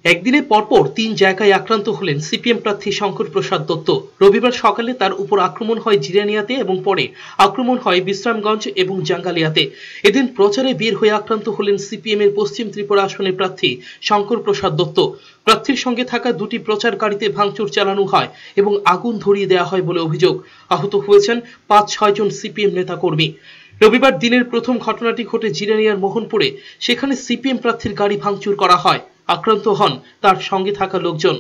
একদিনে পরপর ৩ জায়গায় আক্রান্ত হলেন সিপিএম প্রার্থী শঙ্কর প্রসাদ দত্ত। রবিবার সকালে তার উপর আক্রমণ হয় জিরানিয়াতে এবং পরে আক্রমণ হয় বিশ্রামগঞ্জ এবং জাঙ্গালিয়াতে। এদিন প্রচারে বের হয়ে আক্রান্ত হলেন সিপিএম এর পশ্চিম ত্রিপুরা আসনের প্রার্থী শঙ্কর প্রসাদ দত্ত। প্রার্থীর সঙ্গে থাকা দুটি প্রচার গাড়িতে ভাঙচুর চালানো হয় এবং আগুন ধরিয়ে দেওয়া হয় বলে অভিযোগ। আহত হয়েছেন ৫-৬ জন সিপিএম নেতাকর্মী। রবিবার দিনের প্রথম ঘটনাটি ঘটে জিরানিয়ার মোহনপুরে। সেখানে সিপিএম প্রার্থীর গাড়ি ভাঙচুর করা হয়। আক্রান্ত হন তার সঙ্গে থাকা লোকজন।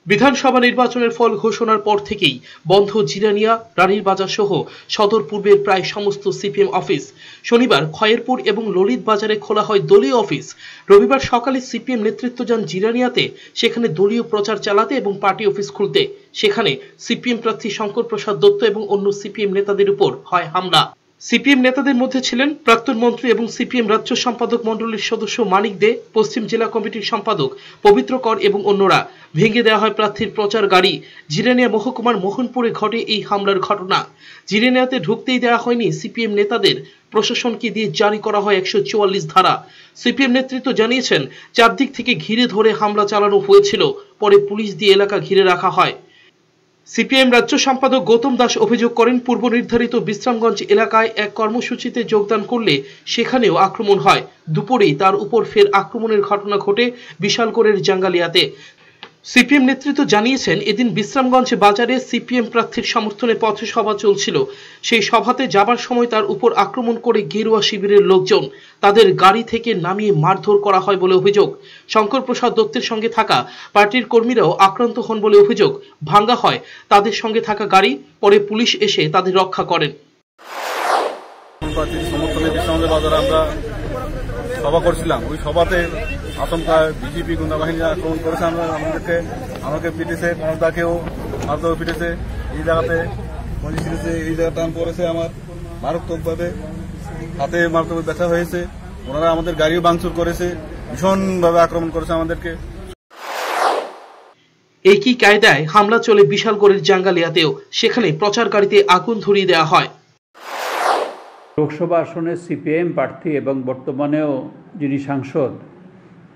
বিধানসভা নির্বাচনের ফল ঘোষণার পর থেকেই বন্ধ জিরানিয়া, রানীর বাজার সহ সদর পূর্বের প্রায় সমস্ত সিপিএম অফিস। শনিবার খয়েরপুর এবং ললিত বাজারে খোলা হয় দলীয় অফিস। রবিবার সকালে সিপিএম নেতৃত্ব যান জিরানিয়াতে, সেখানে দলীয় প্রচার চালাতে এবং পার্টি অফিস খুলতে। সেখানে সিপিএম প্রার্থী শঙ্কর প্রসাদ দত্ত এবং অন্য সিপিএম নেতাদের উপর হয় হামলা। সিপিএম নেতাদের মধ্যে ছিলেন প্রাক্তন মন্ত্রী এবং সিপিএম রাজ্য সম্পাদক মণ্ডলীর সদস্য মানিক দে, পশ্চিম জেলা কমিটির সম্পাদক পবিত্র কর এবং অন্যরা। ভেঙে দেওয়া হয় প্রার্থীর প্রচার গাড়ি। জিরানিয়া মহকুমার মোহনপুরে ঘটে এই হামলার ঘটনা। জিরানিয়াতে ঢুকতেই দেওয়া হয়নি সিপিএম নেতাদের। প্রশাসনকে দিয়ে জারি করা হয় ১৪৪ ধারা। সিপিএম নেতৃত্ব জানিয়েছেন, চারদিক থেকে ঘিরে ধরে হামলা চালানো হয়েছিল, পরে পুলিশ দিয়ে এলাকা ঘিরে রাখা হয়। সিপিএম রাজ্য সম্পাদক গৌতম দাস অভিযোগ করেন, পূর্ব নির্ধারিত বিশ্রামগঞ্জ এলাকায় এক কর্মসূচিতে যোগদান করলে সেখানেও আক্রমণ হয়। দুপুরেই তার উপর ফের আক্রমণের ঘটনা ঘটে বিশালগড়ের জাঙ্গালিয়াতে। সিপিএম নেতৃত্ব জানিয়েছেন, এদিন বিশ্রামগঞ্জ বাজারে সিপিএম প্রার্থীর সমর্থনে পথসভা চলছিল। সেই সভাতে যাবার সময় তার উপর আক্রমণ করে গেরুয়া শিবিরের লোকজন। তাদের গাড়ি থেকে নামিয়ে মারধর করা হয় বলে অভিযোগ। শঙ্কর প্রসাদ দত্তের সঙ্গে থাকা পার্টির কর্মীরাও আক্রান্ত হন বলে অভিযোগ। ভাঙ্গা হয় তাদের সঙ্গে থাকা গাড়ি, পরে পুলিশ এসে তাদের রক্ষা করেন। সভা করছিলাম, ওই সভাতে আচমকা বিজেপি গুন্ডা বাহিনী আক্রমণ করেছে। আমাকে পিটেছে, মমতাকেও মারতেও পিটেছে। এই জায়গাতে পৌঁছেছে, এই জায়গাটা পড়েছে আমার মারাত্মকভাবে, হাতে মারাত্মক ব্যথা হয়েছে। ওনারা আমাদের গাড়িও ভাঙচুর করেছে, ভীষণভাবে আক্রমণ করেছে আমাদেরকে। একই কায়দায় হামলা চলে বিশালগড়ের জাঙ্গালিয়াতেও। সেখানে প্রচার গাড়িতে আগুন ধরিয়ে দেওয়া হয়। লোকসভা আসনে সিপিএম প্রার্থী এবং বর্তমানেও যিনি সাংসদ,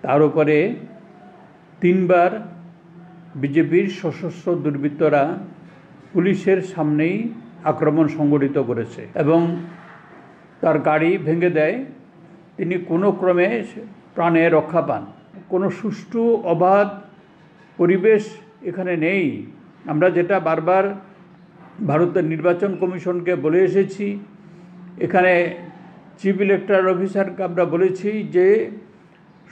তার উপরে 3 বার বিজেপির সশস্ত্র দুর্বৃত্তরা পুলিশের সামনেই আক্রমণ সংগঠিত করেছে এবং তার গাড়ি ভেঙে দেয়। তিনি কোনো ক্রমে প্রাণে রক্ষা পান। কোনো সুষ্ঠু অবাধ পরিবেশ এখানে নেই। আমরা যেটা বারবার ভারতের নির্বাচন কমিশনকে বলে এসেছি, এখানে চিফ ইলেকটরাল অফিসারকে আমরা বলেছি যে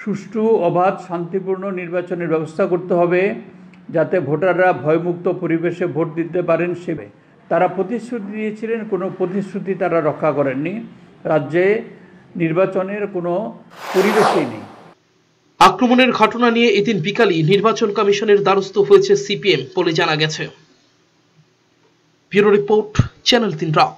সুষ্ঠু অবাধ শান্তিপূর্ণ নির্বাচনের ব্যবস্থা করতে হবে, যাতে ভোটাররা ভয়মুক্ত পরিবেশে ভোট দিতে পারেন। সেভাবে তারা প্রতিশ্রুতি দিয়েছিলেন, কোনো প্রতিশ্রুতি তারা রক্ষা করেননি। রাজ্যে নির্বাচনের কোনো পরিবেশই নেই। আক্রমণের ঘটনা নিয়ে এদিন বিকালই নির্বাচন কমিশনের দ্বারস্থ হয়েছে সিপিএম বলে জানা গেছে। ব্যুরো রিপোর্ট, চ্যানেল 3 রাত।